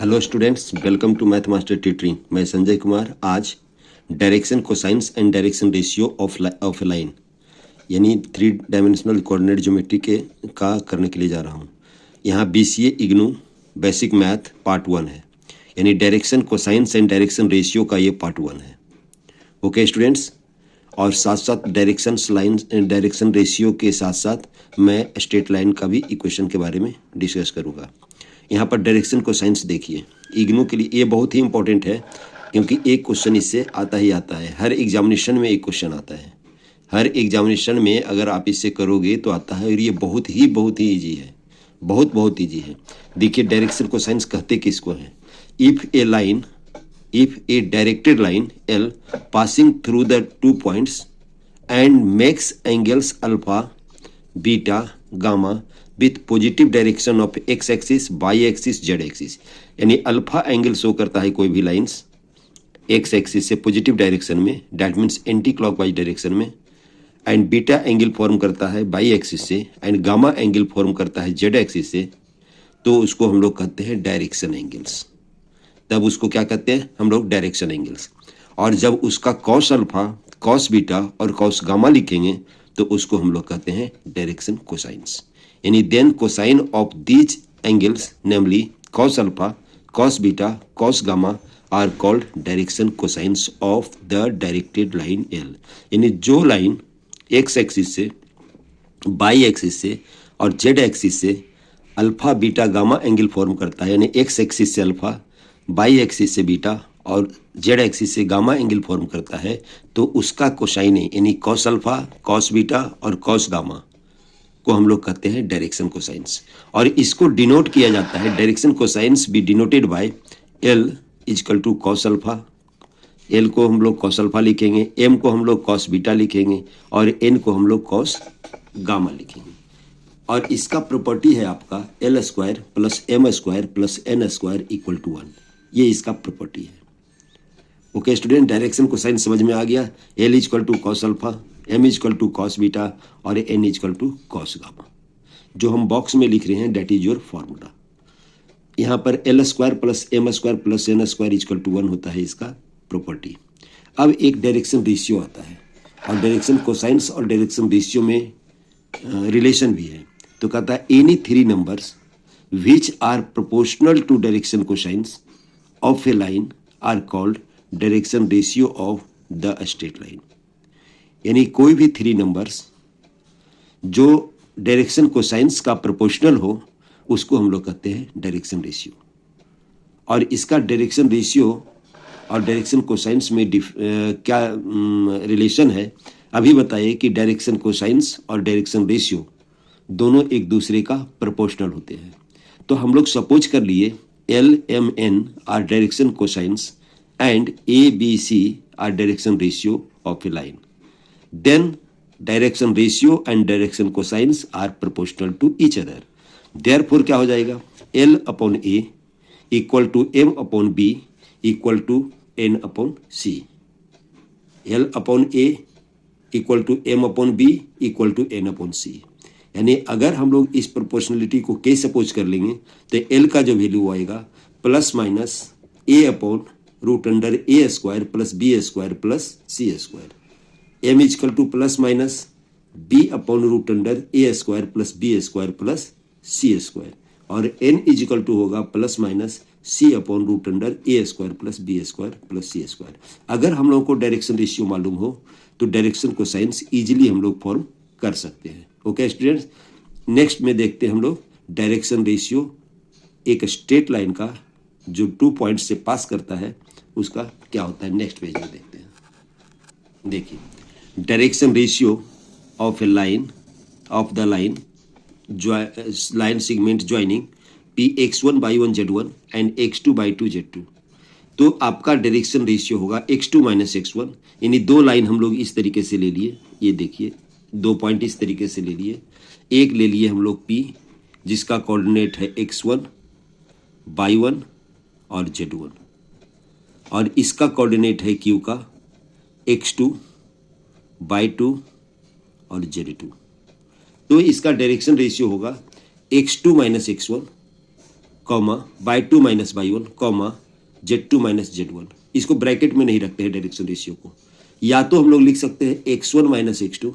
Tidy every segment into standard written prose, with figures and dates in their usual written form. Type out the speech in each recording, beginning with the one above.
Hello students, welcome to math master tutoring. मैं संजय कुमार आज direction cosines and direction ratio of a line यानी 3 dimensional coordinate geometry के का करने के लिए जा रहा हूँ। यहाँ BCA IGNOU basic math part 1 है, यानी direction cosines and direction ratio का ये पार्ट 1 है। ओके स्टूडेंट्स, और साथ साथ डायरेक्शन रेशियो के साथ साथ मैं स्ट्रेट लाइन का भी इक्वेशन के बारे में डिस्कस करूँगा। यहाँ पर डायरेक्शन को साइंस देखिए, इग्नू के लिए ये बहुत ही इंपॉर्टेंट है क्योंकि एक क्वेश्चन इससे आता ही आता है। हर एग्जामिनेशन में एक क्वेश्चन आता है, हर एग्जामिनेशन में अगर आप इससे करोगे तो आता है, और ये बहुत ही ईजी है, बहुत ईजी है। देखिए डायरेक्शन को साइंस कहते किसको है। If a directed line L passing through the 2 points and makes angles alpha beta gamma with positive direction of X axis Y axis Z axis, यानी अल्फा एंगल शो करता है कोई भी लाइंस एक्स एक्सिस से positive direction में, that means anti clockwise direction में, and beta angle form करता है वाई एक्सिस से, एंड गामा एंगल फॉर्म करता है जेड एक्सिस से, तो उसको हम लोग कहते हैं डायरेक्शन एंगल्स। तब उसको क्या कहते हैं हम लोग, डायरेक्शन एंगल्स। और जब उसका कॉस अल्फा, कॉस बीटा और कॉस गामा लिखेंगे तो उसको हम लोग कहते हैं डायरेक्शन कोसाइंस। यानी then cosine of these angles namely cos alpha, cos beta, cos gamma are called direction cosines of the directed line L। यानी जो लाइन एक्स एक्सिस से, वाई एक्सिस से और जेड एक्सिस से alpha beta gamma angle form करता है, यानी X axis से अल्फा, वाई एक्सिस से बीटा और जेड एक्सिस से गामा एंगल फॉर्म करता है, तो उसका कोसाइन यानी कॉस अल्फा, कॉस बीटा और कॉस गामा को हम लोग कहते हैं डायरेक्शन कोसाइंस। और इसको डिनोट किया जाता है, direction cosines be denoted by L is equal to cos alpha. L को हम लोग कॉस अल्फा लिखेंगे, M को हम लोग कॉस बीटा लिखेंगे और N को हम लोग कॉस गामा लिखेंगे। और इसका प्रॉपर्टी है आपका L square plus M square plus N square equal to 1। ये इसका प्रॉपर्टी है। ओके स्टूडेंट, डायरेक्शन कोसाइन समझ में आ गया। L is equal to cos alpha, M equal to cos beta और N equal to cos gamma. जो हम बॉक्स में लिख रहे हैं दैट इज योर फॉर्मूला। यहाँ पर L square plus M square plus N square equal to 1 होता है इसका प्रॉपर्टी। अब एक डायरेक्शन रेशियो आता है, और डायरेक्शन कोसाइंस और डायरेक्शन रेशियो में रिलेशन भी है। तो कहता है any 3 numbers which are proportional to direction cosines of a line are called direction ratio of the straight line. यानी कोई भी 3 नंबर्स जो डायरेक्शन कोसाइंस का प्रोपोर्शनल हो उसको हम लोग कहते हैं डायरेक्शन रेशियो। और इसका डायरेक्शन रेशियो और डायरेक्शन कोसाइंस में क्या रिलेशन है, अभी बताइए कि डायरेक्शन कोसाइंस और डायरेक्शन रेशियो दोनों एक दूसरे का प्रोपोर्शनल होते हैं। तो हम लोग सपोज कर लिए L M N are direction cosines and ABC are direction ratio of a line. Then direction ratio and direction cosines are proportional to each other. Therefore क्या हो जाएगा, L upon A equal to M upon B equal to N upon C. L upon A equal to M upon B equal to N upon C. यानी अगर हम लोग इस proportionality को के सपोज कर लेंगे तो L का जो वैल्यू आएगा plus minus A upon root under A square plus B square plus C square, M equal to plus minus B upon root under A square plus B square plus C square, और N equal to होगा plus minus C upon root under A square plus B square plus C square. अगर हम लोगों को direction ratio मालूम हो तो direction को साइंस इजीली हम लोग फॉर्म कर सकते हैं। ओके स्टूडेंट्स, नेक्स्ट में देखते हैं हम लोग डायरेक्शन रेशियो एक स्ट्रेट लाइन का जो 2 पॉइंट से पास करता है उसका क्या होता है। नेक्स्ट पेज में देखते हैं। देखिए direction ratio of a line of the line line segment joining Px1/1 Z1 and x2/2 Z2। तो आपका डायरेक्शन रेशियो होगा x2 माइनस x1, यानी 2 लाइन हम लोग इस तरीके से ले लिए। ये देखिए 2 पॉइंट इस तरीके से ले लिए। एक ले लिए हम लोग P जिसका कोऑर्डिनेट है x1 y1 और z1, और इसका कोऑर्डिनेट है Q का x2 y2 और z2। तो इसका डायरेक्शन रेशियो होगा x2 minus x1 comma by two minus y one comma Z2 minus Z1। इसको ब्रैकेट में नहीं रखते हैं डायरेक्शन रेशियो को। या तो हम लोग लिख सकते हैं x1 minus x2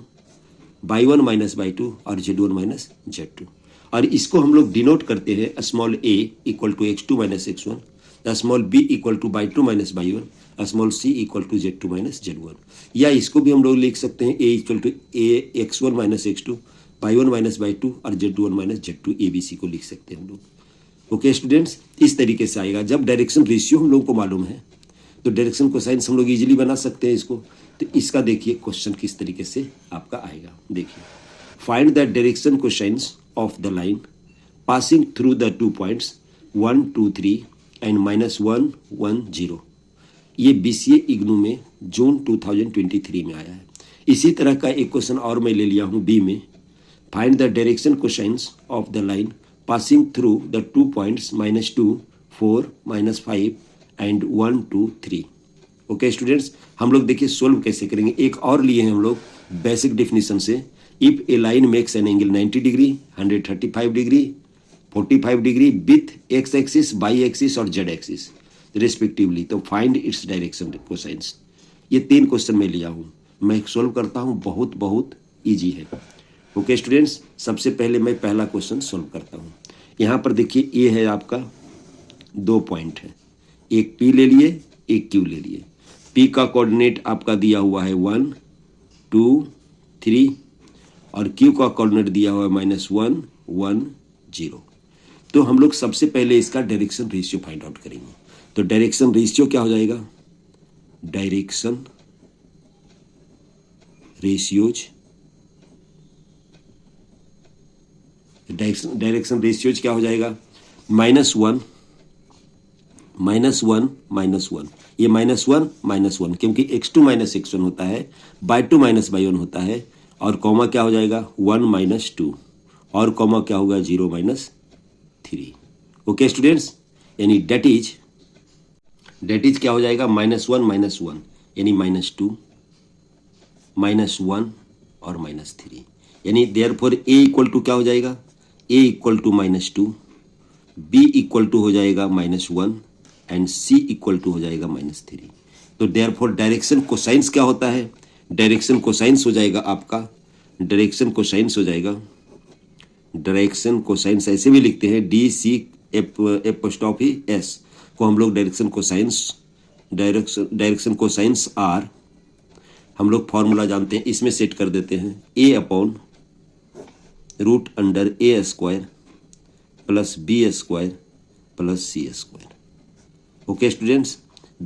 y one minus y two और Z1 माइनस Z2, और इसको हम लोग डिनोट करते हैं small a equal to x2 minus x1, small b equal to y two minus y one, small c equal to Z2 minus Z1। या इसको भी हम लोग लिख सकते हैं a equal to a x1 minus x2 y one minus y two और Z1 minus Z2, ABC को लिख सकते हैं हम लोग। ओके स्टूडेंट्स, इस तरीके से आएगा। जब डायरेक्शन रेशियो हम लोगों को मालूम है तो डायरेक्शन कोसाइंस हम लोग इजीली बना सकते हैं इसको। तो इसका देखिए क्वेश्चन किस तरीके से आपका आएगा। देखिए, find the direction cosines of the line passing through the 2 points 1 2 3 and -1 1 0। ये BCA इग्नू में जून 2023 में आया है। इसी तरह का एक क्वेश्चन और मैं ले लिया हूँ बी में। Find the direction cosines of the line passing through the 2 points -2 4 -5 and 1 2 3। Okay students, हम लोग देखिए सोल्व कैसे करेंगे। एक और लिए हैं हम लोग बेसिक डेफिनेशन से। If a line makes an angle 90 degree 135 degree 45 degree with x axis Y axis और जेड एक्सिस रिस्पेक्टिवली, तो फाइंड इट्स डायरेक्शन कोसाइंस। ये 3 क्वेश्चन मैं लिया हूँ, मैं सोल्व करता हूँ, बहुत बहुत ईजी है। ओके स्टूडेंट्स, सबसे पहले मैं पहला क्वेश्चन सोल्व करता हूँ। यहाँ पर देखिए ये है आपका 2 पॉइंट है, एक P ले लिए एक Q ले लिए। P का कोऑर्डिनेट आपका दिया हुआ है 1 2 3 और Q का कोऑर्डिनेट दिया हुआ है -1 1 0। तो हम लोग सबसे पहले इसका डायरेक्शन रेशियो फाइंड आउट करेंगे। तो डायरेक्शन रेशियो क्या हो जाएगा? डायरेक्शन रेशियोज क्या हो जाएगा? -1 -1 ये -1 क्योंकि x2 माइनस x1 होता है, by two minus y one होता है, और कॉमा क्या हो जाएगा 1 -2 और कॉमा क्या होगा 0 -3। ओके स्टूडेंट्स, यानी डेट इज क्या हो जाएगा -1 -1 यानी -2 -1 और -3, यानी देयरफॉर a इक्वल टू क्या हो जाएगा? a equal to -2, b equal to हो जाएगा -1 एंड c इक्वल टू हो जाएगा -3। तो देयरफॉर डायरेक्शन कोसाइंस क्या होता है? डायरेक्शन कोसाइंस हो जाएगा आपका, डायरेक्शन कोसाइंस ऐसे भी लिखते हैं DC एपोस्ट्रोफी S को हम लोग डायरेक्शन कोसाइंस R हम लोग फॉर्मूला जानते हैं, इसमें सेट कर देते हैं a upon root under A² plus B² plus C²। Okay students,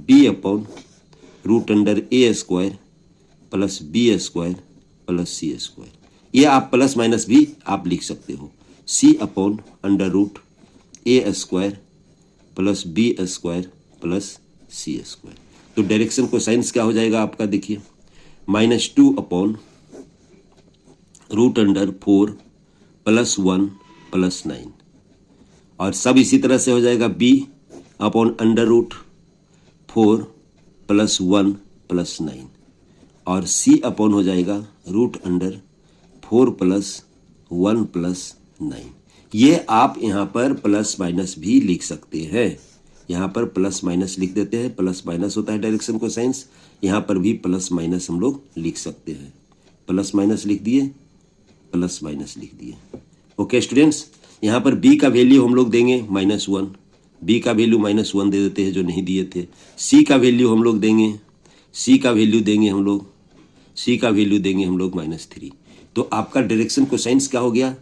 b upon root under A² plus B² plus C²। ये आप प्लस माइनस भी आप लिख सकते हो। c upon under root A² plus B² plus C²। तो direction cosines क्या हो जाएगा आपका? देखिए -2 upon root under 4 plus 1 plus 9, और सब इसी तरह से हो जाएगा b upon under root 4 plus 1 plus 9, और c अपॉन हो जाएगा रूट अंडर 4 प्लस 1 प्लस 9। ये आप यहाँ पर प्लस माइनस भी लिख सकते हैं, यहाँ पर प्लस माइनस लिख देते हैं, प्लस माइनस होता है डायरेक्शन कोसाइंस। यहाँ पर भी प्लस माइनस हम लोग लिख सकते हैं, प्लस माइनस लिख दिए, प्लस माइनस लिख दिए। ओके स्टूडेंट्स, यहाँ पर b का वैल्यू हम लोग देंगे -1, b का वैल्यू -1 दे देते हैं जो नहीं दिए थे। c का वैल्यू हम लोग देंगे, c का वैल्यू देंगे हम लोग -3। तो आपका डायरेक्शन कोसाइंस क्या हो गया?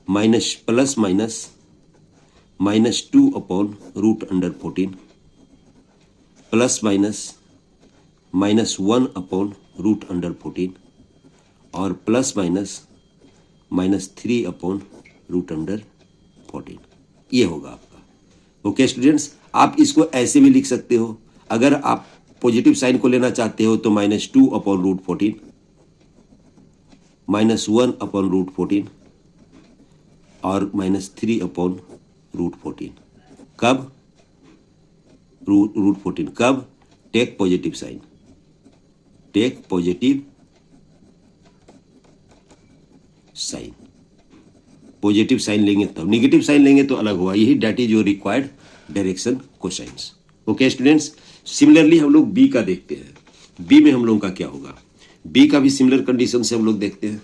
Plus minus -2 upon root under 14 plus minus -1 upon root under 14 और plus minus -3 upon root under 14। ये होगा आपका। ओके स्टूडेंट्स, आप इसको ऐसे भी लिख सकते हो। अगर आप पॉजिटिव साइन को लेना चाहते हो तो -2 अपॉन रूट 14 -1 अपॉन रूट 14 और -3 अपॉन रूट 14। कब? रूट 14 कब? Take positive sign, positive sign लेंगे तब, निगेटिव साइन लेंगे तो अलग हुआ। यही that is your required direction cosines. Okay students, similarly हम लोग बी का देखते हैं। बी में हम लोगों का क्या होगा, बी का भी सिमिलर कंडीशन से हम लोग देखते हैं।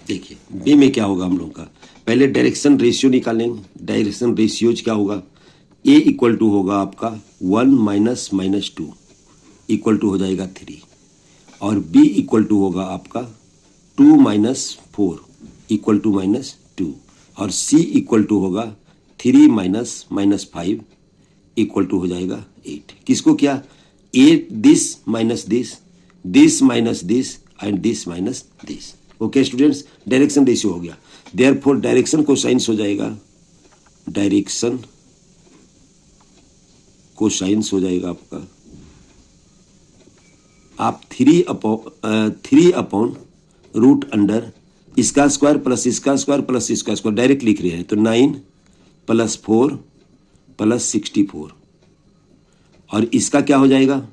देखिए बी में क्या होगा हम लोगों का, पहले डायरेक्शन रेशियो निकालेंगे। डायरेक्शन रेशियोज क्या होगा, ए इक्वल टू होगा आपका 1 माइनस माइनस 2 इक्वल टू हो जाएगा 3, और बी इक्वल टू होगा आपका 2 माइनस 4 इक्वल टू माइनस 2, और सी इक्वल टू होगा 3 माइनस माइनस 5 इक्वल टू हो जाएगा 8। किसको क्या, 8 this minus this, this minus this and this minus this. Okay students, direction ratio हो गया। देयरफॉर डायरेक्शन कोसाइंस हो जाएगा, डायरेक्शन कोसाइंस हो जाएगा आपका, आप 3 अपॉन रूट अंडर इसका स्क्वायर प्लस इसका स्क्वायर प्लस इसका स्क्वायर डायरेक्ट लिख रहे हैं तो 9 + 4 + 64, और इसका क्या हो जाएगा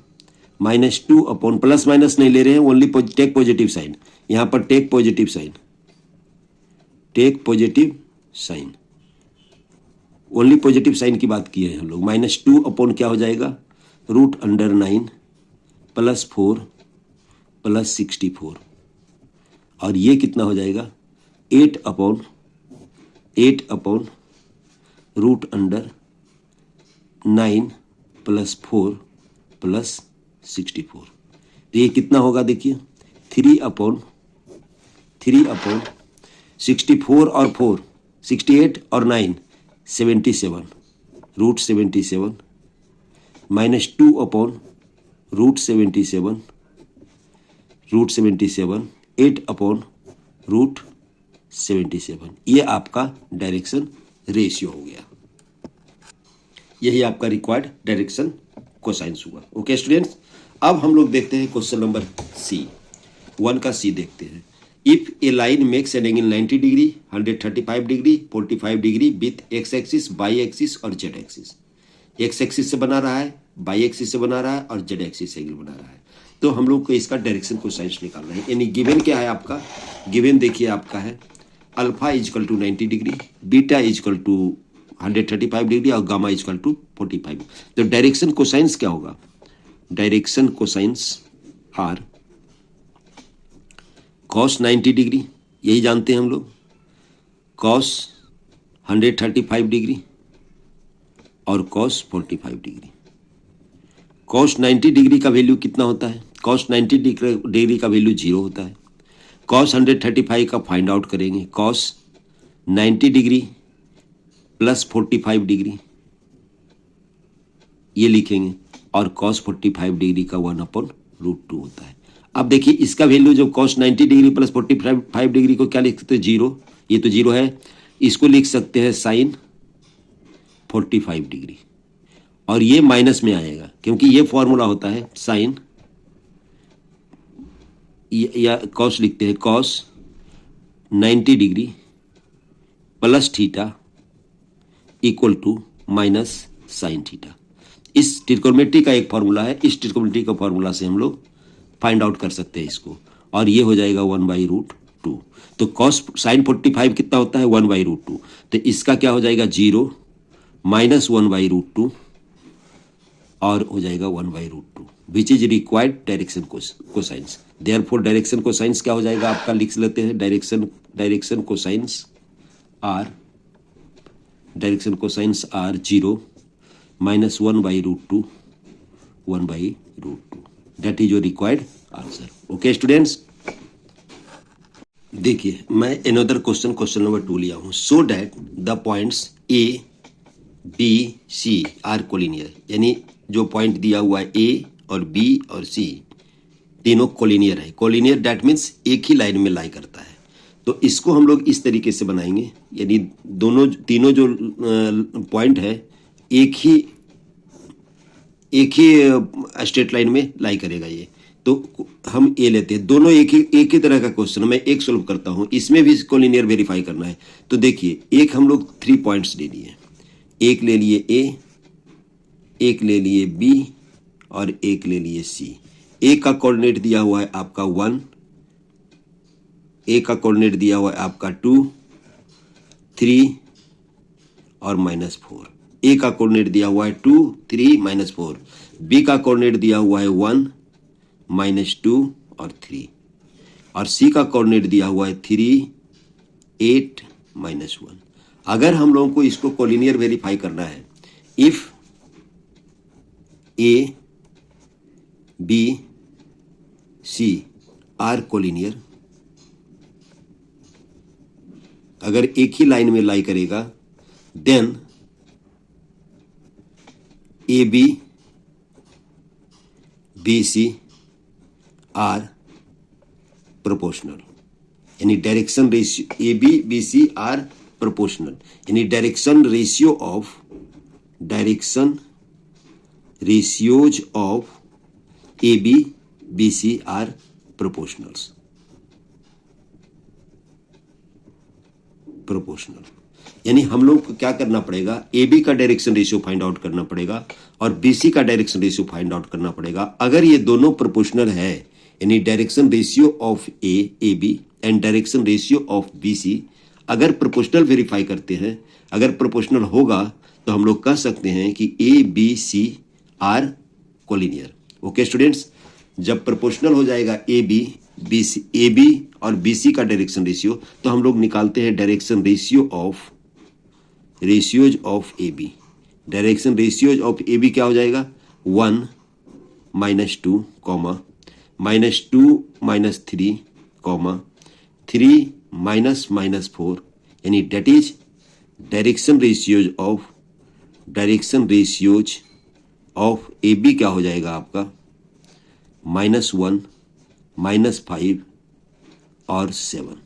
-2 अपॉन, प्लस माइनस नहीं ले रहे हैं, ओनली टेक पॉजिटिव साइन, यहां पर take positive sign, take positive sign, only positive sign की बात की है हम लोग। -2 अपॉन क्या हो जाएगा, रूट अंडर 9 + 4 + 64, और ये कितना हो जाएगा 8 अपॉन रूट अंडर 9 + 4 + 64। तो ये कितना होगा देखिए 3 अपॉन 64 और 4 68 और 9 77 root 77 -2 upon root 77 8 upon root 77। ये आपका डायरेक्शन रेशियो हो गया, यही आपका रिक्वायर्ड डायरेक्शन कोसाइंस हुआ। ओके स्टूडेंट्स, अब हम लोग देखते हैं क्वेश्चन नंबर सी, 1 का सी देखते हैं। If a line makes an angle 90 degree, 135 degree, 45 degree with x axis, Y axis और जेड एक्सिस। एक्स एक्सिस से बना रहा है, वाई एक्सिस से बना रहा है और जेड एक्सिस से एंगल बना रहा है। तो हम लोग को इसका डायरेक्शन कोसाइंस निकालना है। यानी गिवन क्या है आपका, गिवन देखिए आपका है alpha equal to 90 degree, beta equal to 135 degree और गामा इजकल टू 45। तो डायरेक्शन कोसाइंस क्या होगा, direction cosines are cos 90 degree, यही जानते हैं हम लोग, कॉस 135 डिग्री और कॉस 45 डिग्री। कॉस 90 डिग्री का वैल्यू कितना होता है, कॉस 90 डिग्री का वैल्यू 0 होता है। कॉस 135 का फाइंड आउट करेंगे, कॉस 90 डिग्री प्लस 45 डिग्री ये लिखेंगे, और कॉस 45 डिग्री का 1/√2 होता है। अब देखिए इसका वैल्यू जो कॉस 90 डिग्री प्लस 45 डिग्री को क्या लिख सकते हैं 0, ये तो 0 है, इसको लिख सकते हैं साइन 45 डिग्री, और ये माइनस में आएगा क्योंकि ये फॉर्मूला होता है साइन, या कॉस लिखते हैं cos 90 degree plus theta equal to minus sine theta. इस ट्रिग्नोमेट्री का एक फॉर्मूला है, इस ट्रिग्नोमेट्री का फॉर्मूला से हम लोग फाइंड आउट कर सकते हैं इसको, और ये हो जाएगा 1/√2। तो कॉस साइन 45 कितना होता है 1/√2, तो इसका क्या हो जाएगा 0 माइनस 1/√2 और हो जाएगा 1/√2 which is required direction cosines. Therefore direction cosines क्या हो जाएगा आपका, लिख लेते हैं direction cosines are 0 minus 1/√2 that is your required answer. Okay students, देखिए मैं अनदर क्वेश्चन नंबर 2 लिया हूं। So that the points A B C are collinear, यानी जो पॉइंट दिया हुआ है ए और बी और सी तीनों कोलिनियर है। कोलिनियर दैट मीन्स एक ही लाइन में लाई करता है। तो इसको हम लोग इस तरीके से बनाएंगे, यानी तीनों जो पॉइंट है एक ही स्ट्रेट लाइन में लाई करेगा ये। तो हम ए लेते हैं, दोनों एक ही तरह का क्वेश्चन मैं एक सोल्व करता हूं, इसमें भी कोलिनियर वेरीफाई करना है। तो देखिए एक हम लोग 3 पॉइंट्स ले लिए, एक ले लिए ए, एक ले लिए बी और एक ले लिए सी। ए का कोऑर्डिनेट दिया हुआ है आपका 1, ए का कोऑर्डिनेट दिया हुआ है आपका 2 3 और -4। ए का कोऑर्डिनेट दिया हुआ है 2, 3, -4। बी का कोऑर्डिनेट दिया हुआ है 1, -2 और 3। और सी का कोऑर्डिनेट दिया हुआ है 3, 8, -1। अगर हम लोगों को इसको कोलिनियर वेरीफाई करना है, if A B C are collinear, अगर एक ही लाइन में लाई करेगा, then A B B C are proportional, यानी direction ratio A B B C are proportional, यानी direction ratios of A B B C are proportional. यानी हम लोग को क्या करना पड़ेगा, ए बी का डायरेक्शन रेशियो फाइंड आउट करना पड़ेगा और बी सी का डायरेक्शन रेशियो फाइंड आउट करना पड़ेगा। अगर ये दोनों प्रोपोर्शनल है, यानी direction ratio of A B and direction ratio of B C अगर प्रोपोर्शनल वेरीफाई करते हैं, अगर प्रोपोर्शनल होगा तो हम लोग कह सकते हैं कि A B C are collinear. Okay students, जब प्रोपोर्शनल हो जाएगा ए बी और बी सी का डायरेक्शन रेशियो, तो हम लोग निकालते हैं direction ratios of A B. Direction ratios of A B क्या हो जाएगा, 1, -2, -2, -3, 3, -4, यानी that is direction ratios of A B क्या हो जाएगा आपका, -1, -5 और 7।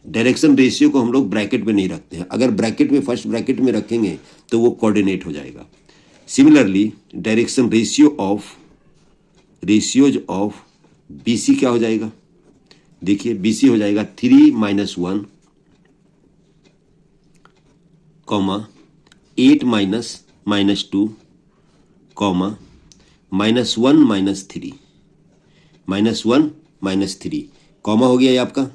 डायरेक्शन रेशियो को हम लोग ब्रैकेट में नहीं रखते हैं, अगर ब्रैकेट में फर्स्ट ब्रैकेट में रखेंगे तो वो कोऑर्डिनेट हो जाएगा। Similarly direction ratios of B C क्या हो जाएगा, देखिए बी सी हो जाएगा 3, -1, 8, -2, -1, -3, कॉमा हो गया ये आपका।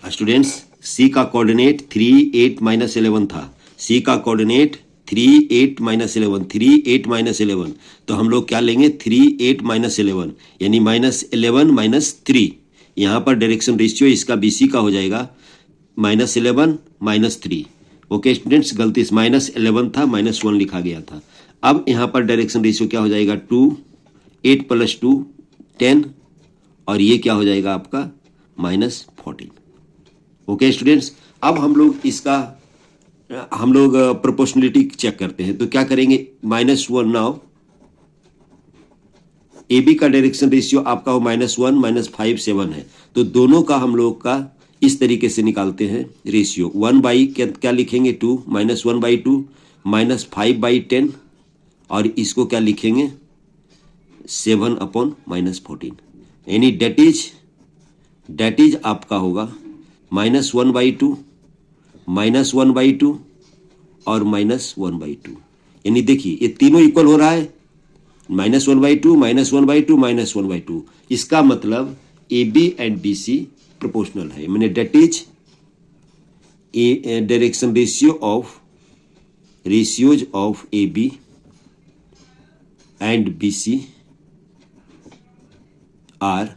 स्टूडेंट्स, सी का कोऑर्डिनेट 3, 8, -11 था। सी का कोऑर्डिनेट 3, 8, -11, 3, 8, -11, तो हम लोग क्या लेंगे, 3, 8, -11, यानी -11, -3। यहाँ पर डायरेक्शन रेशियो इसका बीसी का हो जाएगा -11, -3। ओके स्टूडेंट्स, गलती से -11 था, -1 लिखा गया था। अब यहाँ पर डायरेक्शन रेशियो क्या हो जाएगा, 2, 8 + 2, 10, और ये क्या हो जाएगा आपका -14। ओके स्टूडेंट्स, अब हम लोग प्रोपोर्शनलिटी चेक करते हैं, तो क्या करेंगे, -1 नाउ ए बी का डायरेक्शन रेशियो आपका हो -1, -5, 7 है, तो दोनों का हम लोग का इस तरीके से निकालते हैं रेशियो। 1 क्या लिखेंगे, 2, -1/2, -5/10, और इसको क्या लिखेंगे, 7/-14, यानी डेट इज आपका होगा -1/2, -1/2 और -1/2। यानी देखिए ये तीनों इक्वल हो रहा है, -1/2, -1/2, -1/2। इसका मतलब A B and B C proportional है, मैंने that is direction ratios of A B and B C are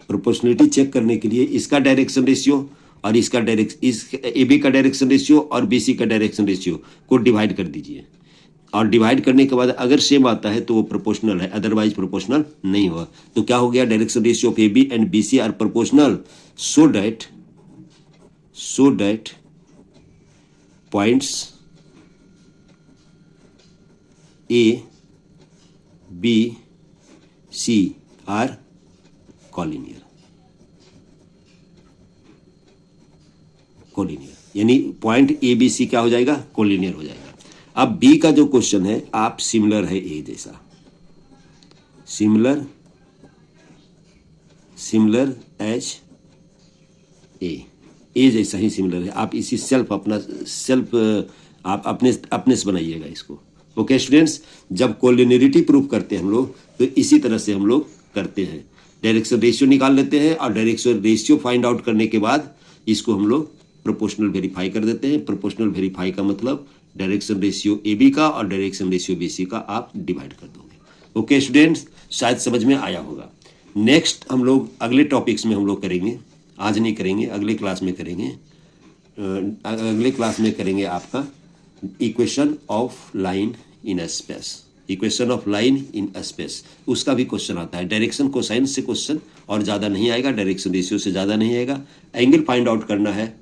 proportionality check करने के लिए इसका डायरेक्शन रेशियो और इस ए बी का डायरेक्शन रेशियो और बी सी का डायरेक्शन रेशियो को डिवाइड कर दीजिए, और डिवाइड करने के बाद अगर सेम आता है तो वो प्रोपोर्शनल है, अदरवाइज प्रोपोर्शनल नहीं हुआ। तो क्या हो गया, direction ratio of A B and B C are proportional, so that points A B C are collinear, यानी पॉइंट ए बी सी क्या हो जाएगा, कोलिनियर हो जाएगा। अब बी का जो क्वेश्चन है, आप सिमिलर है ए जैसा, सिमिलर एज ए जैसा ही सिमिलर है। आप इसी आप अपने से बनाइएगा इसको। ओके स्टूडेंट्स, जब कोलिनियरिटी प्रूव करते हैं हम लोग तो इसी तरह से हम लोग करते हैं, डायरेक्शन रेशियो निकाल लेते हैं और डायरेक्शन रेशियो फाइंड आउट करने के बाद इसको हम लोग प्रोपोर्शनल वेरीफाई कर देते हैं। प्रोपोर्शनल वेरीफाई का मतलब डायरेक्शन रेशियो ए बी का और डायरेक्शन रेशियो बी सी का आप डिवाइड कर दोगे। ओके स्टूडेंट्स, शायद समझ में आया होगा। नेक्स्ट हम लोग अगले टॉपिक्स में हम लोग करेंगे, आज नहीं करेंगे, अगले क्लास में करेंगे। अगले क्लास में करेंगे आपका equation of line in space, equation of line in space, उसका भी क्वेश्चन आता है। डायरेक्शन कोसाइन से क्वेश्चन और ज़्यादा नहीं आएगा, डायरेक्शन रेशियो से ज़्यादा नहीं आएगा। एंगल फाइंड आउट करना है,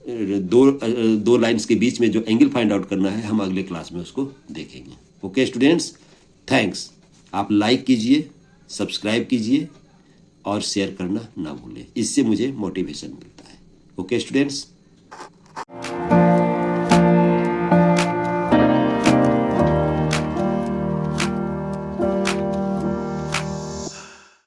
दो लाइंस के बीच में जो एंगल फाइंड आउट करना है, हम अगले क्लास में उसको देखेंगे। Okay students, thanks. आप लाइक कीजिए, सब्सक्राइब कीजिए और शेयर करना ना भूलें, इससे मुझे मोटिवेशन मिलता है। Okay students.